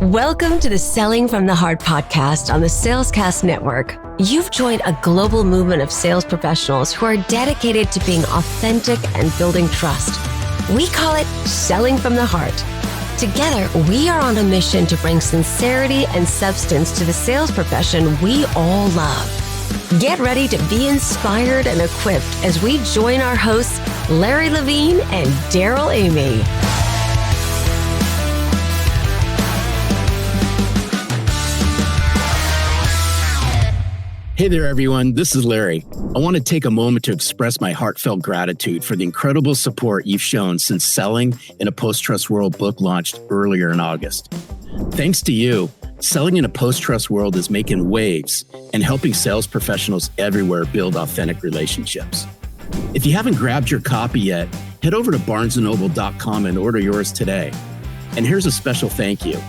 Welcome to the Selling from the Heart podcast on the Salescast Network. You've joined a global movement of sales professionals who are dedicated to being authentic and building trust. We call it Selling from the Heart. Together, we are on a mission to bring sincerity and substance to the sales profession we all love. Get ready to be inspired and equipped as we join our hosts, Larry Levine and Darrell Amy. Hey there, everyone. This is Larry. I want to take a moment to express my heartfelt gratitude for the incredible support you've shown since Selling in a Post-Trust World book launched earlier in August. Thanks to you, Selling in a Post-Trust World is making waves and helping sales professionals everywhere build authentic relationships. If you haven't grabbed your copy yet, head over to barnesandnoble.com and order yours today. And here's a special thank you.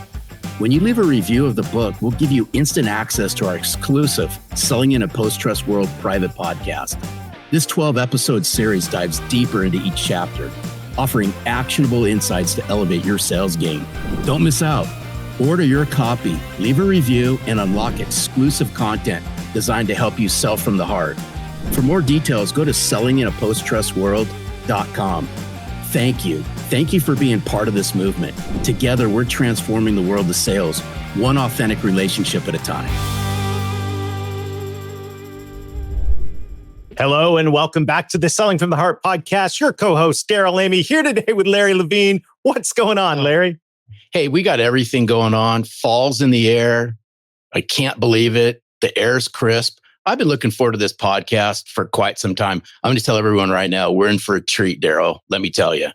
When you leave a review of the book, we'll give you instant access to our exclusive Selling in a Post-Trust World private podcast. This 12-episode series dives deeper into each chapter, offering actionable insights to elevate your sales game. Don't miss out. Order your copy, leave a review, and unlock exclusive content designed to help you sell from the heart. For more details, go to sellinginapostrustworld.com. Thank you. Thank you for being part of this movement. Together, we're transforming the world of sales, one authentic relationship at a time. Hello, and welcome back to the Selling from the Heart podcast. Your co-host, Darrell Amy, here today with Larry Levine. What's going on, Larry? Hey, we got everything going on. Fall's in the air. I can't believe it. The air's crisp. I've been looking forward to this podcast for quite some time. I'm going to tell everyone right now, we're in for a treat, Darrell. Let me tell you.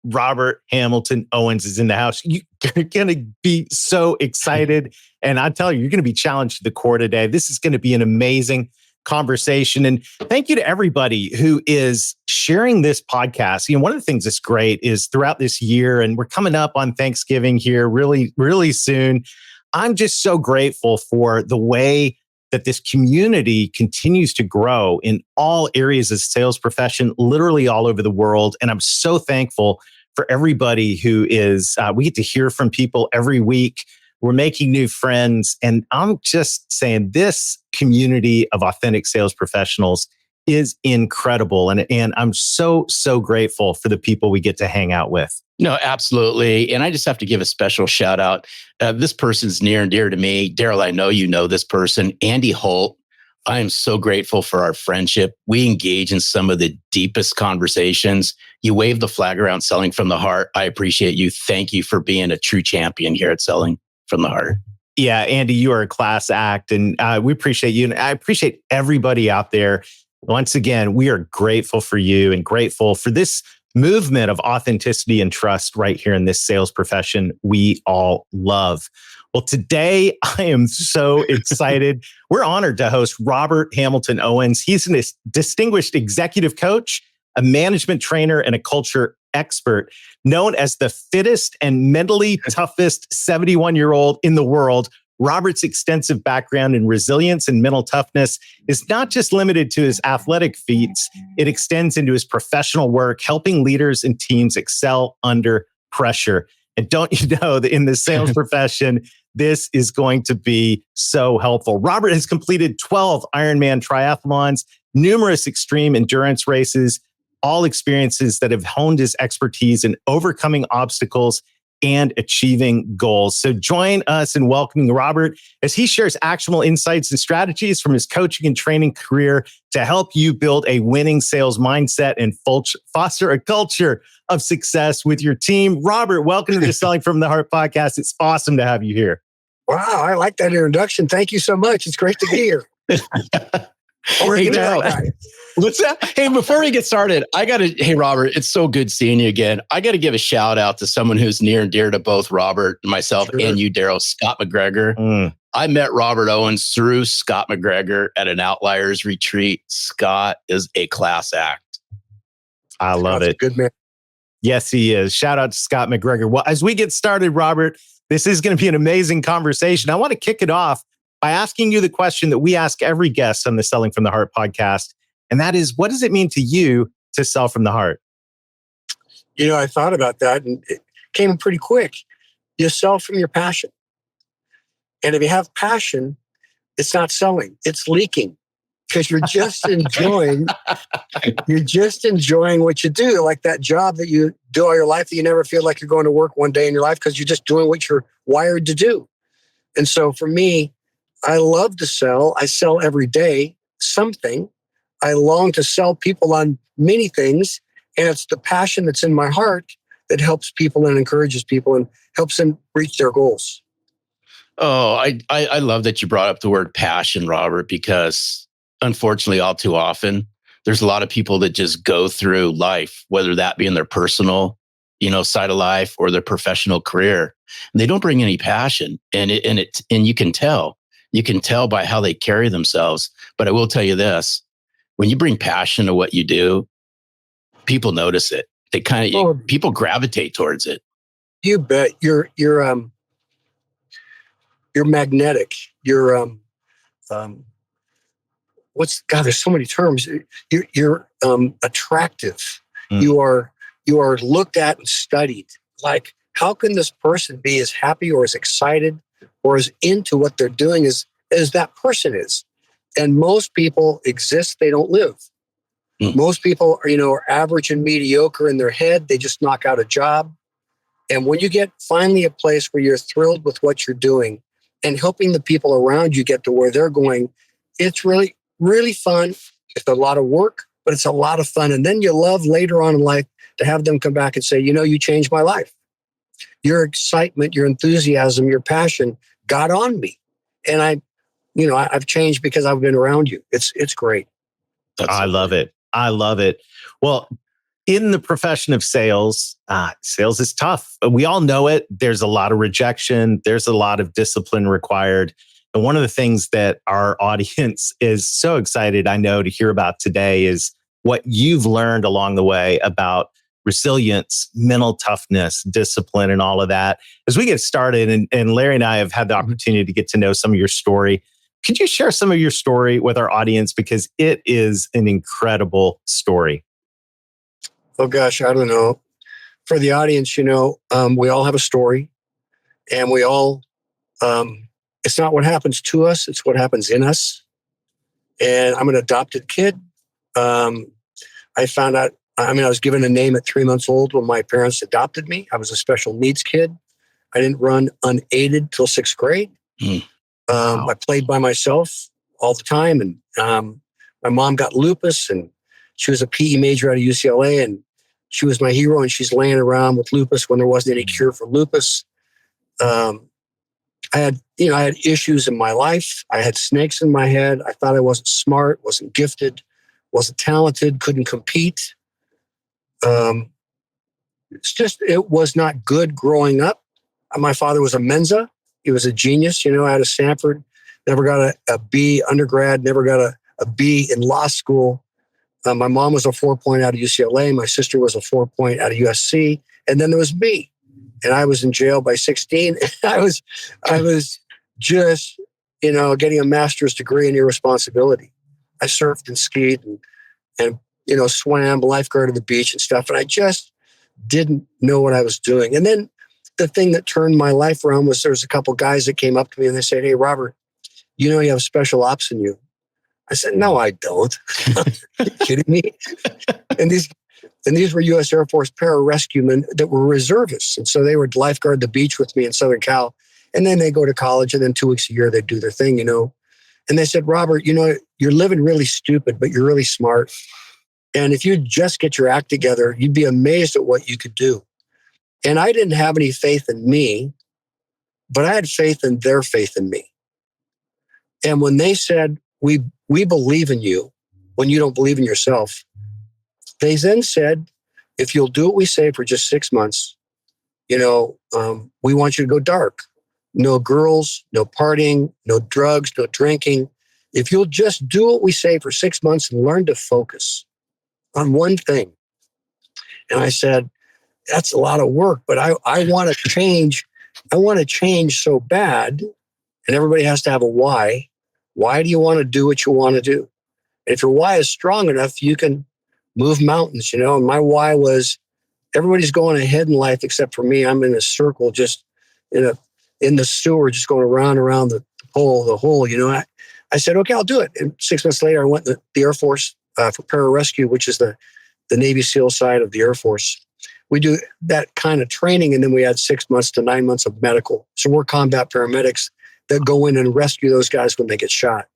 Robert Hamilton Owens is in the house. You're going to be so excited. And I tell you, you're going to be challenged to the core today. This is going to be an amazing conversation. And thank you to everybody who is sharing this podcast. One of the things that's great is throughout this year, and we're coming up on Thanksgiving here really, really soon. I'm just so grateful for the way that this community continues to grow in all areas of sales profession, literally all over the world. And I'm so thankful for everybody who is, we get to hear from people every week. We're making new friends. And I'm just saying this community of authentic sales professionals is incredible. And I'm so, so grateful for the people we get to hang out with. No, absolutely. And I just have to give a special shout out. This person's near and dear to me. Darrell, I know you know this person, Andy Holt. I am so grateful for our friendship. We engage in some of the deepest conversations. You wave the flag around Selling from the Heart. I appreciate you. Thank you for being a true champion here at Selling from the Heart. Yeah, Andy, you are a class act, and we appreciate you. And I appreciate everybody out there. Once again, we are grateful for you and grateful for this movement of authenticity and trust right here in this sales profession we all love. Well, today I am so excited. We're honored to host Robert Hamilton Owens. He's a distinguished executive coach, a management trainer, and a culture expert, known as the fittest and mentally toughest 71-year-old in the world. Robert's extensive background in resilience and mental toughness is not just limited to his athletic feats. It extends into his professional work, helping leaders and teams excel under pressure. And don't you know that in the sales profession, this is going to be so helpful. Robert has completed 12 Ironman triathlons, numerous extreme endurance races, all experiences that have honed his expertise in overcoming obstacles and achieving goals. So join us in welcoming Robert as he shares actionable insights and strategies from his coaching and training career to help you build a winning sales mindset and foster a culture of success with your team. Robert, welcome to the Selling from the Heart podcast. It's awesome to have you here. Wow, I like that introduction. Thank you so much. It's great to be here. Hey, Darrell, what's that? Hey, before we get started, hey, Robert, it's so good seeing you again. I got to give a shout out to someone who's near and dear to both Robert, myself, and you, Darrell, Scott McGregor. I met Robert Owens through Scott McGregor at an Outliers retreat. Scott is a class act. I love it. Good man. Yes, he is. Shout out to Scott McGregor. Well, as we get started, Robert, this is going to be an amazing conversation. I want to kick it off by asking you the question that we ask every guest on the Selling from the Heart podcast. And that is, what does it mean to you to sell from the heart? I thought about that and it came pretty quick. You sell from your passion. And if you have passion, it's not selling, it's leaking, because you're just enjoying what you do, like that job that you do all your life that you never feel like you're going to work one day in your life because you're just doing what you're wired to do. And so for me, I love to sell. I sell every day something. I long to sell people on many things. And it's the passion that's in my heart that helps people and encourages people and helps them reach their goals. Oh, I love that you brought up the word passion, Robert, because unfortunately, all too often, there's a lot of people that just go through life, whether that be in their personal, side of life or their professional career, and they don't bring any passion. And you can tell by how they carry themselves. But I will tell you this: when you bring passion to what you do, people notice it. They people gravitate towards it. You bet. You're magnetic. You're there's so many terms. You're attractive. You are looked at and studied. Like, how can this person be as happy or as excited or as into what they're doing as that person is? And most people exist, they don't live. Most people are average and mediocre in their head. They just knock out a job. And when you get finally a place where you're thrilled with what you're doing and helping the people around you get to where they're going, it's really, really fun. It's a lot of work, but it's a lot of fun. And then you love later on in life to have them come back and say, you changed my life. Your excitement, your enthusiasm, your passion got on me. And I've changed because I've been around you. It's great. I love it. I love it. Well, in the profession of sales, sales is tough. We all know it. There's a lot of rejection. There's a lot of discipline required. And one of the things that our audience is so excited, I know, to hear about today is what you've learned along the way about resilience, mental toughness, discipline, and all of that. As we get started, and Larry and I have had the opportunity to get to know some of your story. Could you share some of your story with our audience? Because it is an incredible story. Oh, gosh, I don't know. For the audience, we all have a story, and we all, it's not what happens to us, it's what happens in us. And I'm an adopted kid. I found out, I was given a name at 3 months old when my parents adopted me. I was a special needs kid. I didn't run unaided till 6th grade. Wow. I played by myself all the time. And my mom got lupus, and she was a PE major out of UCLA, and she was my hero, and she's laying around with lupus when there wasn't any cure for lupus. I had issues in my life. I had snakes in my head. I thought I wasn't smart, wasn't gifted, wasn't talented, couldn't compete. It was not good growing up. My father was a Mensa. He was a genius, out of Stanford. Never got a B undergrad, never got a B in law school. My mom was a 4.0 out of UCLA. My sister was a 4.0 out of USC. And then there was me. And I was in jail by 16. I was just, getting a master's degree in irresponsibility. I surfed and skied and swam, lifeguard at the beach and stuff. And I just didn't know what I was doing. And then the thing that turned my life around was there was a couple guys that came up to me and they said, "Hey, Robert, you have special ops in you." I said, "No, I don't." Are you kidding me? And these were U.S. Air Force Pararescuemen that were reservists. And so they would lifeguard the beach with me in Southern Cal. And then they go to college, and then 2 weeks a year, they'd do their thing, And they said, "Robert, you're living really stupid, but you're really smart. And if you just get your act together, you'd be amazed at what you could do." And I didn't have any faith in me, but I had faith in their faith in me. And when they said, we believe in you when you don't believe in yourself, they then said, if you'll do what we say for just 6 months, we want you to go dark. No girls, no partying, no drugs, no drinking. If you'll just do what we say for 6 months and learn to focus on one thing. And I said, that's a lot of work, but I want to change. I want to change so bad. And everybody has to have a why. Why do you want to do what you want to do? And if your why is strong enough, you can move mountains, And my why was everybody's going ahead in life except for me. I'm in a circle just in the sewer, just going around the hole. I said, okay, I'll do it. And 6 months later, I went to the Air Force for Pararescue, which is the Navy SEAL side of the Air Force. We do that kind of training, and then we had 6 months to 9 months of medical. So we're combat paramedics that go in and rescue those guys when they get shot.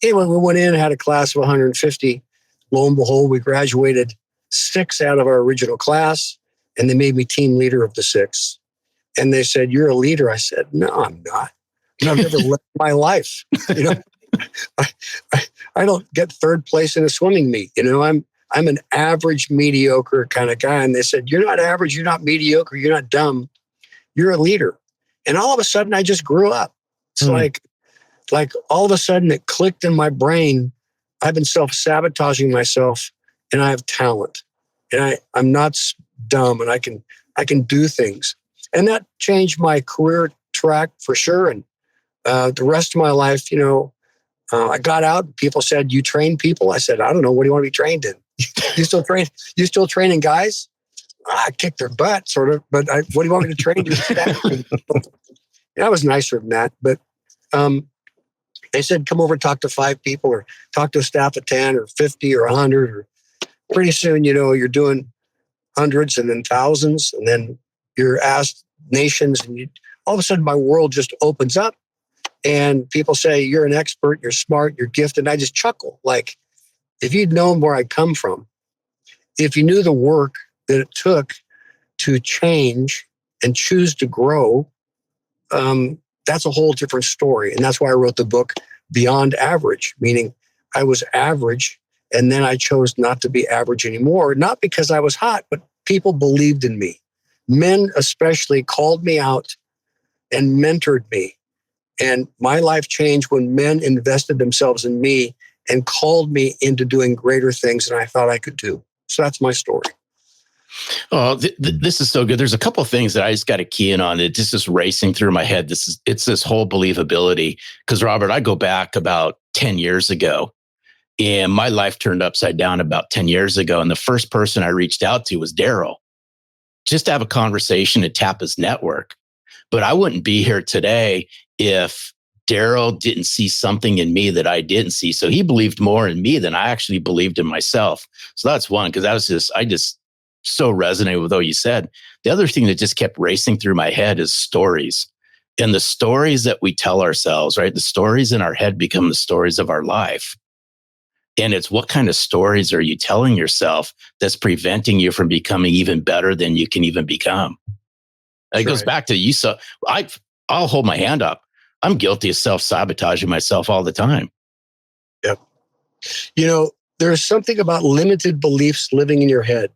Anyway, we went in, had a class of 150. Lo and behold, we graduated 6 out of our original class, and they made me team leader of the 6. And they said, "You're a leader." I said, "No, I'm not. I've never lived my life. I don't get third place in a swimming meet. I'm an average, mediocre kind of guy." And they said, "You're not average. You're not mediocre. You're not dumb. You're a leader." And all of a sudden, I just grew up. It's like all of a sudden it clicked in my brain. I've been self-sabotaging myself, and I have talent, and I'm not dumb, and I can do things. And that changed my career track for sure. And the rest of my life, I got out. People said, "You train people?" I said, "I don't know. What do you want to be trained in? You still training guys?" I kicked their butt, sort of. But what do you want me to train you? I was nicer than that. But they said, "Come over and talk to 5 people, or talk to a staff of 10 or 50 or 100. Or pretty soon, you're doing hundreds and then thousands. And then you're asked nations. And all of a sudden, my world just opens up. And people say, "You're an expert, you're smart, you're gifted." And I just chuckle. Like, if you'd known where I come from, if you knew the work that it took to change and choose to grow, that's a whole different story. And that's why I wrote the book Beyond Average, meaning I was average, and then I chose not to be average anymore, not because I was hot, but people believed in me. Men especially called me out and mentored me. And my life changed when men invested themselves in me and called me into doing greater things than I thought I could do. So that's my story. Oh, this is so good. There's a couple of things that I just got to key in on. It just is racing through my head. It's this whole believability. Because Robert, I go back about 10 years ago, and my life turned upside down about 10 years ago. And the first person I reached out to was Darrell, just to have a conversation and tap his network. But I wouldn't be here today if Darrell didn't see something in me that I didn't see. So he believed more in me than I actually believed in myself. So that's one, because I just so resonated with what you said. The other thing that just kept racing through my head is stories. And the stories that we tell ourselves, right? The stories in our head become the stories of our life. And it's what kind of stories are you telling yourself that's preventing you from becoming even better than you can even become? It goes back to I'll hold my hand up. I'm guilty of self-sabotaging myself all the time. Yep. There's something about limited beliefs living in your head.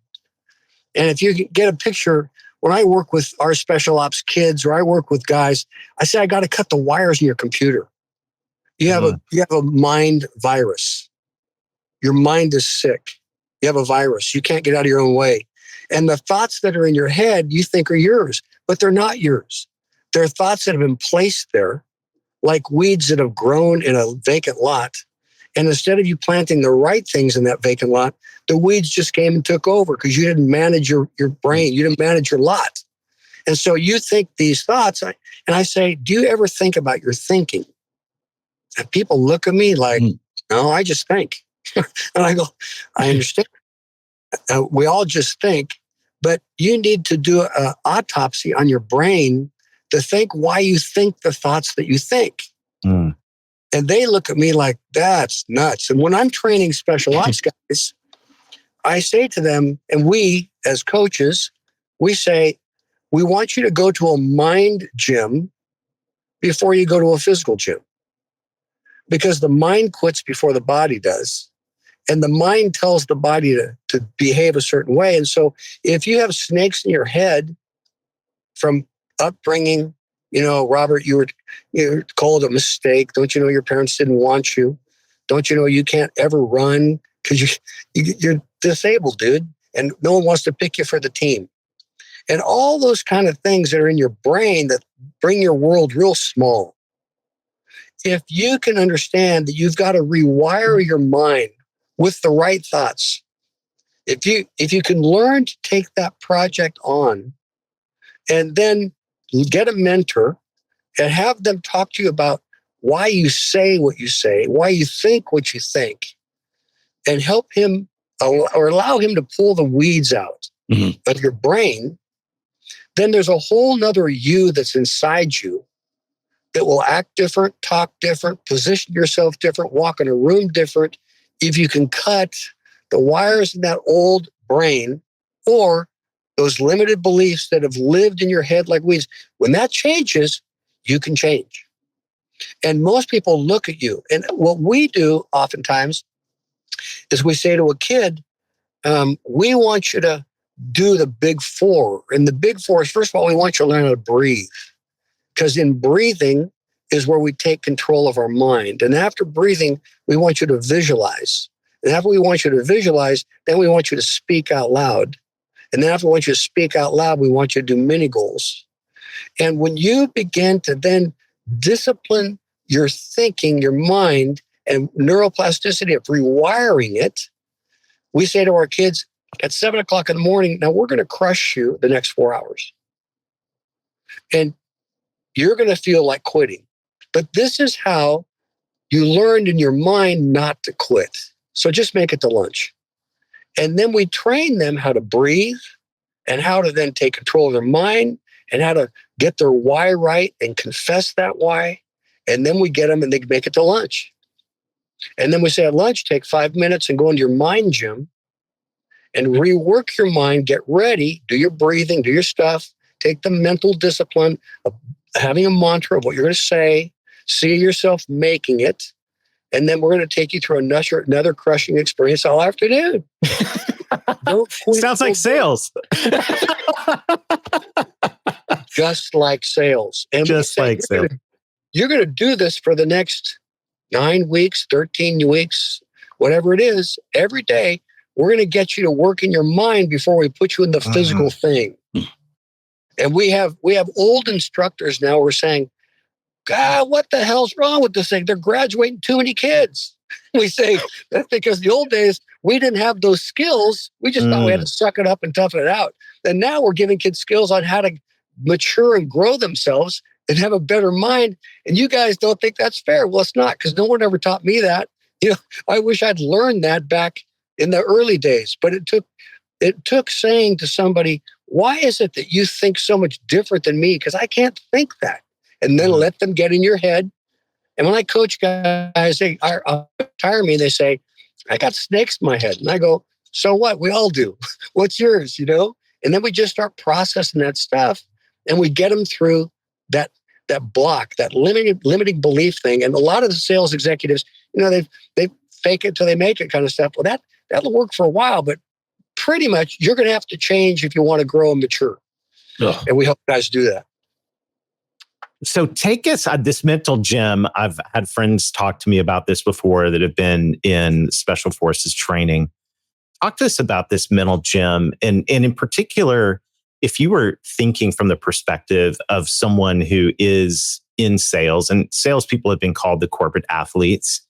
And if you get a picture, when I work with our special ops kids, or I work with guys, I say, I got to cut the wires in your computer. You have a mind virus. Your mind is sick. You have a virus. You can't get out of your own way. And the thoughts that are in your head, you think are yours, but they're not yours. They're thoughts that have been placed there, like weeds that have grown in a vacant lot. And instead of you planting the right things in that vacant lot, the weeds just came and took over because you didn't manage your brain. You didn't manage your lot. And so you think these thoughts, and I say, do you ever think about your thinking? And people look at me like, no, I just think. And I go, I understand. We all just think, but you need to do an autopsy on your brain to think why you think the thoughts that you think. And they look at me like, that's nuts. And when I'm training special ops guys, I say to them, and we as coaches, we say, we want you to go to a mind gym before you go to a physical gym. Because the mind quits before the body does. And the mind tells the body to behave a certain way. And so if you have snakes in your head from upbringing, Robert, you were called a mistake. Don't you know your parents didn't want you? Don't you know you can't ever run because you're disabled, dude, and no one wants to pick you for the team. And all those kind of things that are in your brain that bring your world real small. If you can understand that you've got to rewire your mind with the right thoughts, if you can learn to take that project on and then get a mentor and have them talk to you about why you say what you say, why you think what you think, and help him or allow him to pull the weeds out of your brain, then there's a whole nother you that's inside you that will act different, talk different, position yourself different, walk in a room different. If you can cut the wires in that old brain or those limited beliefs that have lived in your head like weeds, when that changes, you can change. And most people look at you. And what we do oftentimes is we say to a kid, we want you to do the big four. And the big four is, first of all, we want you to learn how to breathe. Because in breathing is where we take control of our mind. And after breathing, we want you to visualize. And after we want you to visualize, then we want you to speak out loud. And then after we want you to speak out loud, we want you to do mini goals. And when you begin to then discipline your thinking, your mind, and neuroplasticity of rewiring it, we say to our kids at 7 o'clock in the morning, now we're going to crush you the next 4 hours. And you're going to feel like quitting. But this is how you learned in your mind not to quit. So just make it to lunch. And then we train them how to breathe and how to then take control of their mind and how to get their why right and confess that why. And then we get them and they make it to lunch. And then we say at lunch, take 5 minutes and go into your mind gym and rework your mind, get ready, do your breathing, do your stuff, take the mental discipline of having a mantra of what you're going to say, see yourself making it, and then we're going to take you through another crushing experience all afternoon. Sounds like sales. Just like sales. And just like sales. You're going to do this for the next 9 weeks, 13 weeks, whatever it is, every day. We're going to get you to work in your mind before we put you in the physical thing. And we have old instructors now who are saying, God, what the hell's wrong with this thing? They're graduating too many kids. We say, that's because the old days, we didn't have those skills. We just thought we had to suck it up and toughen it out. And now we're giving kids skills on how to mature and grow themselves and have a better mind. And you guys don't think that's fair. Well, it's not, because no one ever taught me that. You know, I wish I'd learned that back in the early days. But it took saying to somebody, why is it that you think so much different than me? Because I can't think that. And then let them get in your head. And when I coach guys, they tire me, they say, I got snakes in my head. And I go, so what? We all do. What's yours, you know? And then we just start processing that stuff. And we get them through that block, that limiting belief thing. And a lot of the sales executives, you know, they fake it till they make it kind of stuff. Well, that'll work for a while, but pretty much you're going to have to change if you want to grow and mature. Ugh. And we help guys do that. So take us on this mental gym. I've had friends talk to me about this before that have been in special forces training. Talk to us about this mental gym. And in particular, if you were thinking from the perspective of someone who is in sales, and salespeople have been called the corporate athletes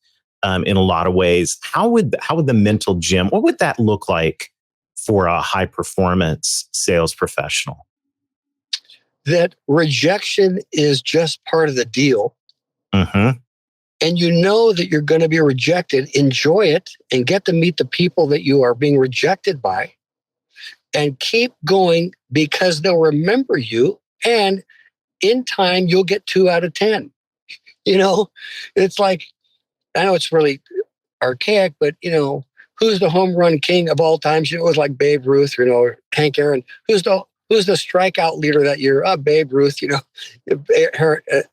in a lot of ways, how would the mental gym, what would that look like for a high performance sales professional? That rejection is just part of the deal. And you know that you're going to be rejected. Enjoy it and get to meet the people that you are being rejected by. And keep going, because they'll remember you. And in time, you'll get 2 out of 10. You know, it's like, I know it's really archaic, but, you know, who's the home run king of all times? You know, it was like Babe Ruth, you know, or Hank Aaron. Who's the strikeout leader that year? Babe Ruth, you know,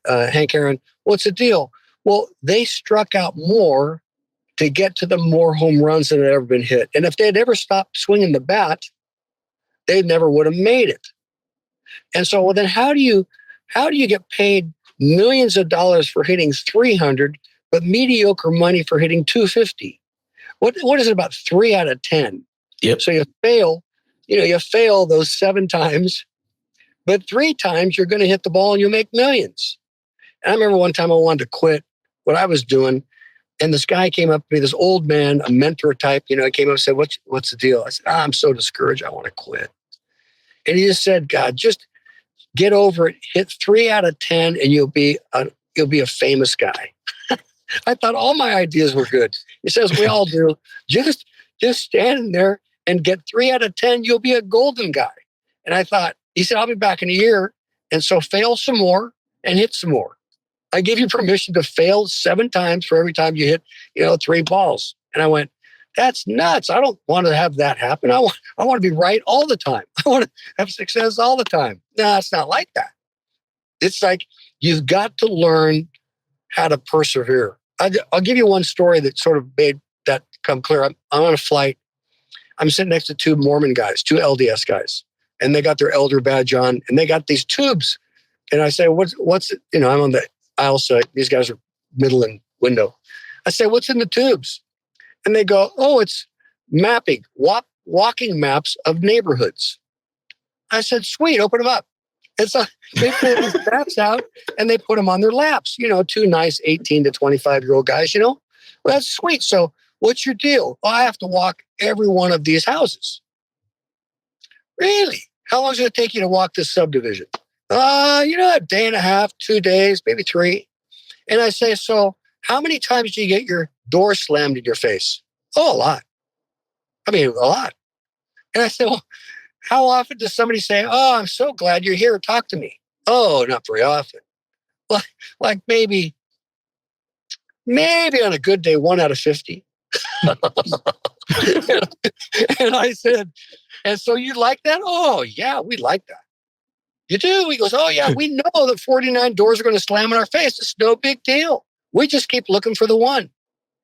Hank Aaron. What's the deal? Well, they struck out more to get to the more home runs than had ever been hit. And if they had ever stopped swinging the bat, they never would have made it. And so, well, then how do you get paid millions of dollars for hitting 300, but mediocre money for hitting 250? What is it about 3 out of 10? Yep. So you fail those 7 times, but 3 times you're going to hit the ball and you make millions. And I remember one time I wanted to quit what I was doing. And this guy came up to me, this old man, a mentor type, you know, he came up and said, what's the deal? I said, I'm so discouraged. I want to quit. And he just said, God, just get over it, hit 3 out of 10, and you'll be a famous guy. I thought all my ideas were good. He says, we all do. Just stand there and get 3 out of 10, you'll be a golden guy. And I thought, he said, I'll be back in a year. And so fail some more and hit some more. I give you permission to fail 7 times for every time you hit, 3 balls. And I went, that's nuts. I don't want to have that happen. I want to be right all the time. I want to have success all the time. No, it's not like that. It's like you've got to learn how to persevere. I'll give you one story that sort of made that come clear. I'm on a flight. I'm sitting next to 2 Mormon guys, 2 LDS guys, and they got their elder badge on, and they got these tubes. And I say, what's it? I'm on the aisle side. These guys are middle and window. I say, what's in the tubes? And they go, oh, it's mapping, walking maps of neighborhoods. I said, sweet, open them up. And so they pull these maps out and they put them on their laps, 2 nice 18 to 25-year-old guys, Well, that's sweet. So what's your deal? Oh, I have to walk every one of these houses. Really? How long is it going to take you to walk this subdivision? A day and a half, 2 days, maybe 3. And I say, so how many times do you get your door slammed in your face? Oh, a lot. I mean, a lot. And I say, well, how often does somebody say, oh, I'm so glad you're here. Talk to me. Oh, not very often. Like maybe on a good day, 1 out of 50. And I said, and so you like that? Oh, yeah, we like that. You do? He goes, oh, yeah, we know that 49 doors are going to slam in our face. It's no big deal. We just keep looking for the one.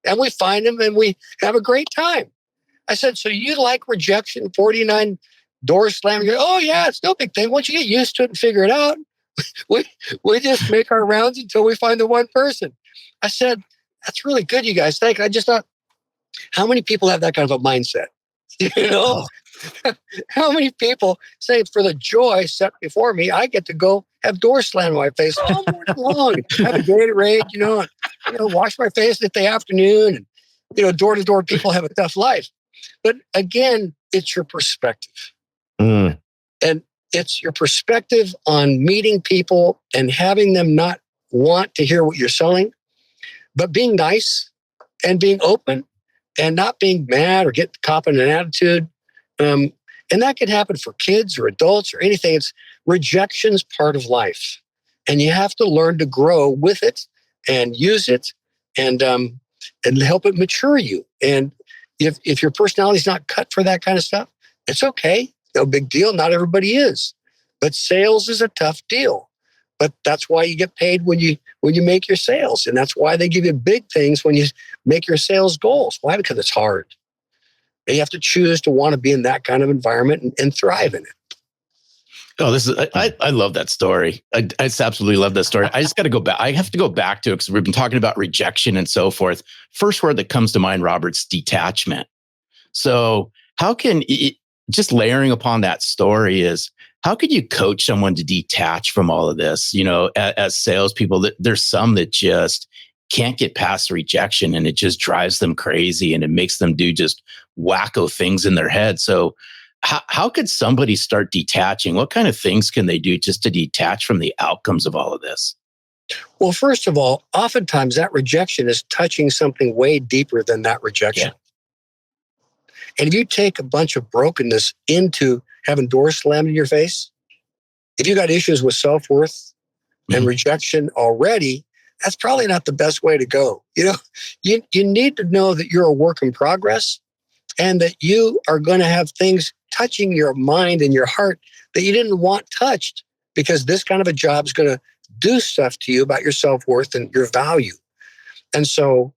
And we find them and we have a great time. I said, so you like rejection, 49 doors slamming? Oh, yeah, it's no big thing. Once you get used to it and figure it out, we just make our rounds until we find the one person. I said, that's really good, you guys. Thank you. I just thought, how many people have that kind of a mindset? How many people say, for the joy set before me, I get to go have doors slammed in my face all morning long, have a Gatorade, wash my face in the afternoon. And, door-to-door people have a tough life. But again, it's your perspective. And it's your perspective on meeting people and having them not want to hear what you're selling, but being nice and being open and not being mad or get caught in an attitude. And that can happen for kids or adults or anything. It's rejection's part of life. And you have to learn to grow with it and use it and help it mature you. And if your personality is not cut for that kind of stuff, it's okay. No big deal. Not everybody is. But sales is a tough deal. But that's why you get paid when you make your sales. And that's why they give you big things when you make your sales goals. Why? Because it's hard. And you have to choose to want to be in that kind of environment and thrive in it. Oh, I love that story. I just absolutely love that story. I just got to go back. I have to go back to it because we've been talking about rejection and so forth. First word that comes to mind, Robert's detachment. So how can, just layering upon that story is, how could you coach someone to detach from all of this? As salespeople, there's some that just can't get past rejection and it just drives them crazy and it makes them do just wacko things in their head. So how could somebody start detaching? What kind of things can they do just to detach from the outcomes of all of this? Well, first of all, oftentimes that rejection is touching something way deeper than that rejection. Yeah. And if you take a bunch of brokenness into having doors slammed in your face, if you got issues with self-worth and rejection already, that's probably not the best way to go. You need to know that you're a work in progress and that you are going to have things touching your mind and your heart that you didn't want touched, because this kind of a job is going to do stuff to you about your self-worth and your value. And so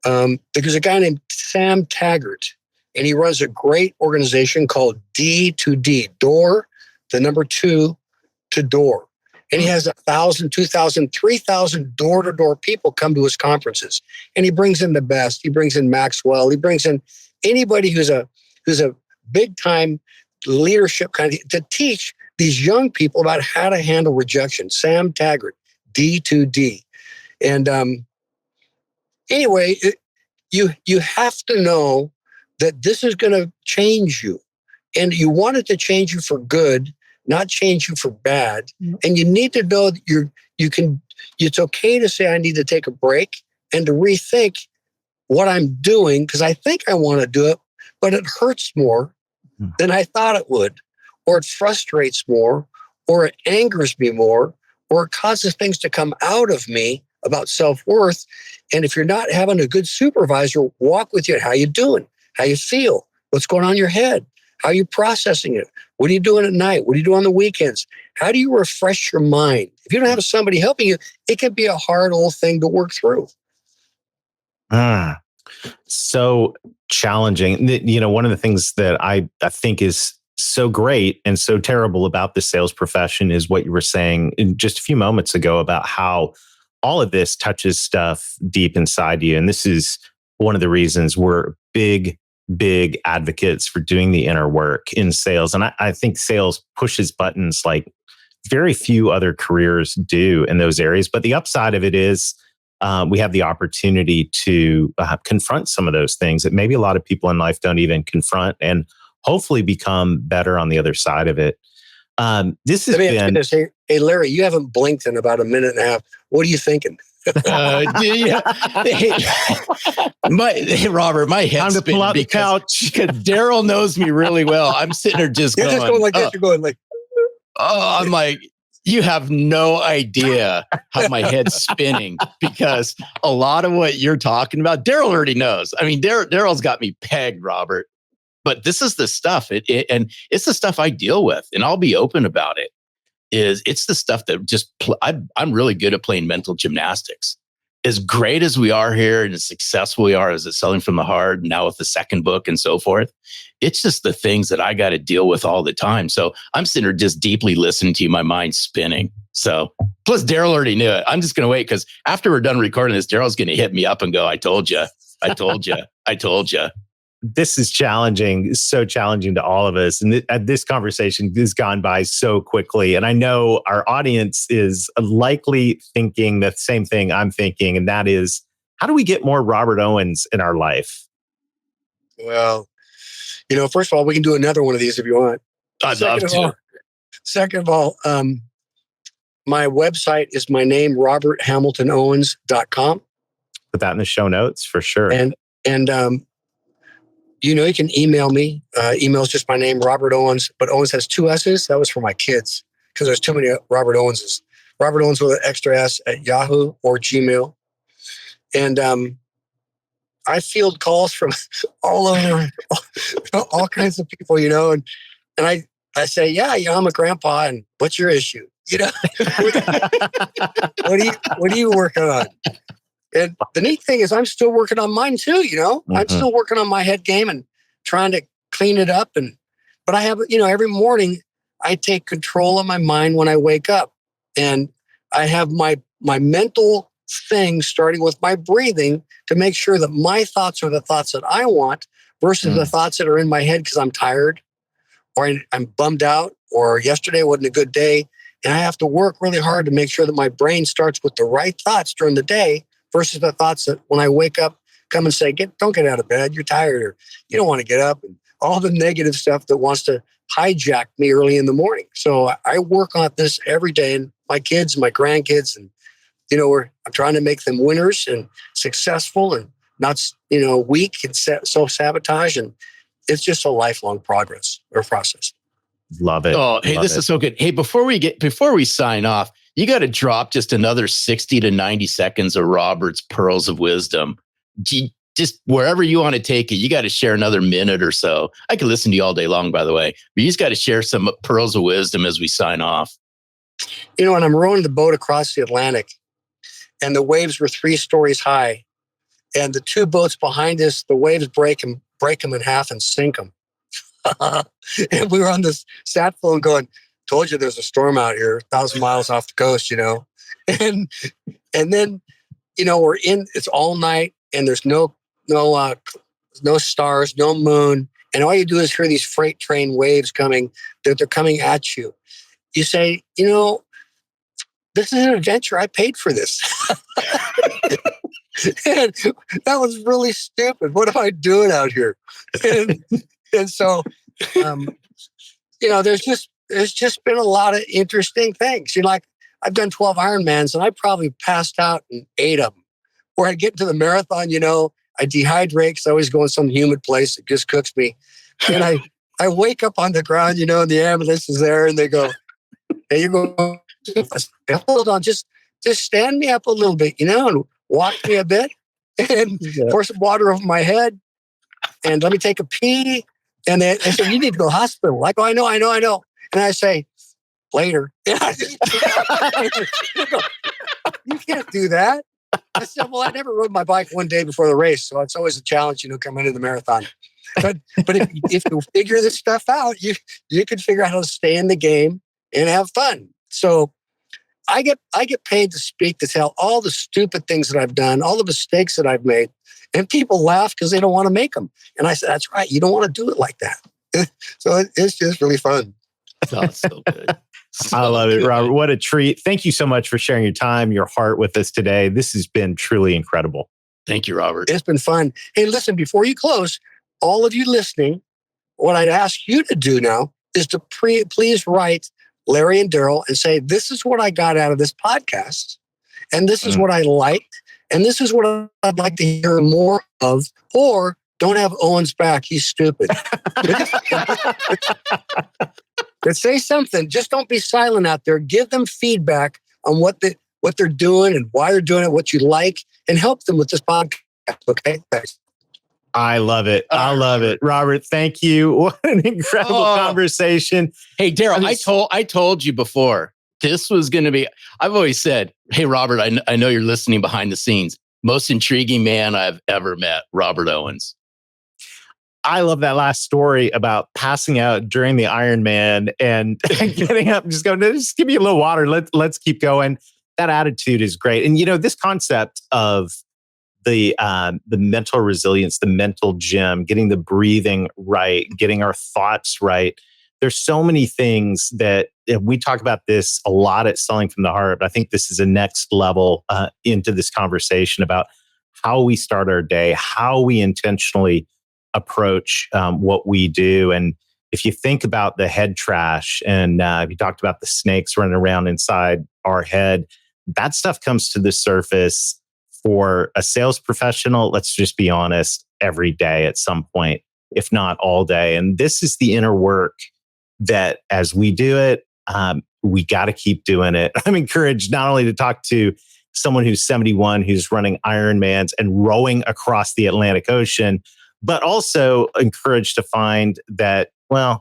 there's a guy named Sam Taggart, and he runs a great organization called D2D, door, the number 2 to door. And he has 1,000, 2,000, 3,000 door-to-door people come to his conferences. And he brings in the best. He brings in Maxwell. He brings in anybody who's a big-time leadership kind of, to teach these young people about how to handle rejection. Sam Taggart, D2D. And anyway, you have to know that this is going to change you. And you want it to change you for good, not change you for bad. And you need to know that it's okay to say, I need to take a break and to rethink what I'm doing, because I think I want to do it, but it hurts more than I thought it would, or it frustrates more, or it angers me more, or it causes things to come out of me about self-worth. And if you're not having a good supervisor walk with you, how you doing? How you feel? What's going on in your head? How are you processing it? What are you doing at night? What do you do on the weekends? How do you refresh your mind? If you don't have somebody helping you, it can be a hard old thing to work through. So challenging. One of the things that I think is so great and so terrible about the sales profession is what you were saying just a few moments ago about how all of this touches stuff deep inside you. And this is one of the reasons we're big advocates for doing the inner work in sales. And I think sales pushes buttons like very few other careers do in those areas. But the upside of it is we have the opportunity to confront some of those things that maybe a lot of people in life don't even confront, and hopefully become better on the other side of it. This has been... Hey, Larry, you haven't blinked in about a minute and a half. What are you thinking? Hey, Robert, my head's time to pull out the couch because Darrell knows me really well. I'm sitting there just You're just going like this. You're going like, I'm like, you have no idea how my head's spinning, because a lot of what you're talking about, Darrell already knows. I mean, Darrell's got me pegged, Robert. But this is the stuff, and it's the stuff I deal with, and I'll be open about it. It's the stuff that I'm really good at playing mental gymnastics. As great as we are here and as successful we are as a Selling from the Heart, and now with the second book and so forth, it's just the things that I got to deal with all the time. So I'm sitting there just deeply listening to you, my mind's spinning. So plus Darrell already knew it. I'm just going to wait, because after we're done recording this, Darrell's going to hit me up and go, I told you. This is challenging, so challenging to all of us. And this conversation has gone by so quickly. And I know our audience is likely thinking the same thing I'm thinking. And that is, how do we get more Robert Owens in our life? Well, first of all, we can do another one of these if you want. I'd love to. Second of all, my website is my name, roberthamiltonowens.com. Put that in the show notes for sure. And you can email me. Email is just my name, Robert Owens, but Owens has 2 S's. That was for my kids, because there's too many Robert Owenses. Robert Owens with an extra S at Yahoo or Gmail. And I field calls from all over, all kinds of people, and I say, yeah, I'm a grandpa, and what's your issue? What are you working on? And the neat thing is I'm still working on mine too, I'm still working on my head game and trying to clean it up. But I have, every morning I take control of my mind when I wake up, and I have my mental thing starting with my breathing to make sure that my thoughts are the thoughts that I want versus the thoughts that are in my head because I'm tired or I'm bummed out or yesterday wasn't a good day. And I have to work really hard to make sure that my brain starts with the right thoughts during the day versus the thoughts that when I wake up, come and say, don't get out of bed, you're tired, or you don't want to get up, and all the negative stuff that wants to hijack me early in the morning. So I work on this every day, and my kids, my grandkids, and I'm trying to make them winners and successful and not, weak and self-sabotage. And it's just a lifelong process. Love it. Oh, hey, this is so good. Hey, before we sign off, you got to drop just another 60 to 90 seconds of Robert's pearls of wisdom. Just wherever you want to take it, you got to share another minute or so. I could listen to you all day long, by the way, but you just got to share some pearls of wisdom as we sign off. When I'm rowing the boat across the Atlantic and the waves were 3 stories high, and the 2 boats behind us, the waves break them in half and sink them. And we were on this sat phone going, told you there's a storm out here, 1,000 miles off the coast, and then, we're in, it's all night and there's no stars, no moon. And all you do is hear these freight train waves coming, they're coming at you. You say, this is an adventure. I paid for this. And that was really stupid. What am I doing out here? And so, there's there's just been a lot of interesting things. Like I've done 12 Ironmans and I probably passed out in 8 of them. Where I get to the marathon, I dehydrate because I always go in some humid place that just cooks me. And I wake up on the ground, and the ambulance is there and they go, hey, you go, hold on, just stand me up a little bit, and walk me a bit and pour some water over my head and let me take a pee. And they say, you need to go to the hospital. Like, oh, I know. And I say, later. You can't do that. I said, well, I never rode my bike one day before the race. So it's always a challenge, coming into the marathon. But if you figure this stuff out, you can figure out how to stay in the game and have fun. So I get paid to speak, to tell all the stupid things that I've done, all the mistakes that I've made. And people laugh because they don't want to make them. And I said, that's right. You don't want to do it like that. So it's just really fun. That's so good. I love it, Robert. What a treat. Thank you so much for sharing your time, your heart with us today. This has been truly incredible. Thank you, Robert. It's been fun. Hey, listen, before you close, all of you listening, what I'd ask you to do now is to please write Larry and Darrell and say, this is what I got out of this podcast. And this is what I liked. And this is what I'd like to hear more of. Or don't have Owens back. He's stupid. But say something. Just don't be silent out there. Give them feedback on what they're doing and why they're doing it, what you like, and help them with this podcast. Okay? Thanks. I love it. I love it. Robert, thank you. What an incredible conversation. Hey, Darrell, I told you before, this was going to be, I've always said, hey, Robert, I know you're listening behind the scenes. Most intriguing man I've ever met, Robert Owens. I love that last story about passing out during the Ironman and getting up and just going, just give me a little water. Let's keep going. That attitude is great. And, this concept of the mental resilience, the mental gym, getting the breathing right, getting our thoughts right. There's so many things that we talk about this a lot at Selling from the Heart, but I think this is a next level into this conversation about how we start our day, how we intentionally approach what we do. And if you think about the head trash and you talked about the snakes running around inside our head, that stuff comes to the surface for a sales professional, let's just be honest, every day at some point, if not all day. And this is the inner work that as we do it, we got to keep doing it. I'm encouraged not only to talk to someone who's 71, who's running Ironmans and rowing across the Atlantic Ocean, but also encouraged to find that,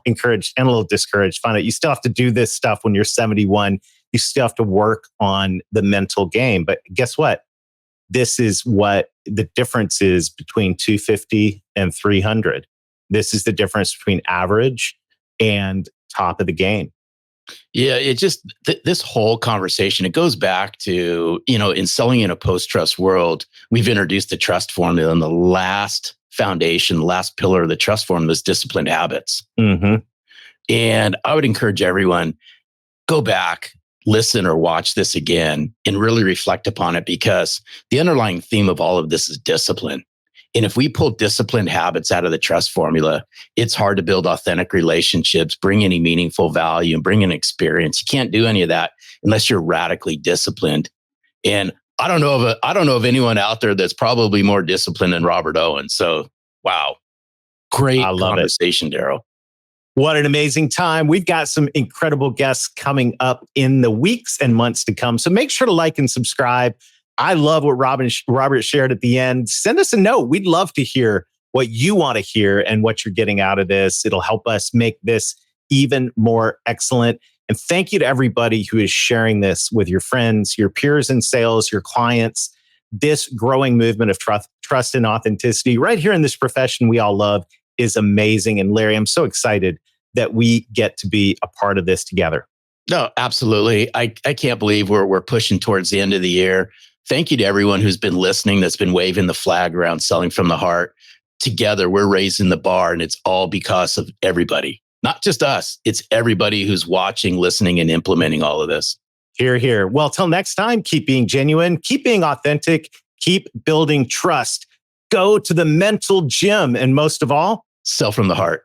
encouraged and a little discouraged, find out you still have to do this stuff when you're 71. You still have to work on the mental game. But guess what? This is what the difference is between 250 and 300. This is the difference between average and top of the game. Yeah, it just, this whole conversation, it goes back to, in selling in a post-trust world, we've introduced the trust formula, and the last foundation, the last pillar of the trust formula is disciplined habits. Mm-hmm. And I would encourage everyone, go back, listen or watch this again and really reflect upon it, because the underlying theme of all of this is discipline. And if we pull disciplined habits out of the trust formula, it's hard to build authentic relationships, bring any meaningful value, and bring an experience. You can't do any of that unless you're radically disciplined. And I don't know of anyone out there that's probably more disciplined than Robert Owens. So, wow. Great conversation, Darrell. What an amazing time. We've got some incredible guests coming up in the weeks and months to come. So make sure to like and subscribe. I love what Robert shared at the end. Send us a note. We'd love to hear what you want to hear and what you're getting out of this. It'll help us make this even more excellent. And thank you to everybody who is sharing this with your friends, your peers in sales, your clients. This growing movement of trust and authenticity right here in this profession we all love is amazing. And Larry, I'm so excited that we get to be a part of this together. No, absolutely. I can't believe we're pushing towards the end of the year. Thank you to everyone who's been listening, that's been waving the flag around Selling from the Heart. Together, we're raising the bar, and it's all because of everybody. Not just us. It's everybody who's watching, listening, and implementing all of this. Hear, hear. Well, till next time, keep being genuine, keep being authentic, keep building trust. Go to the mental gym, and most of all, sell from the heart.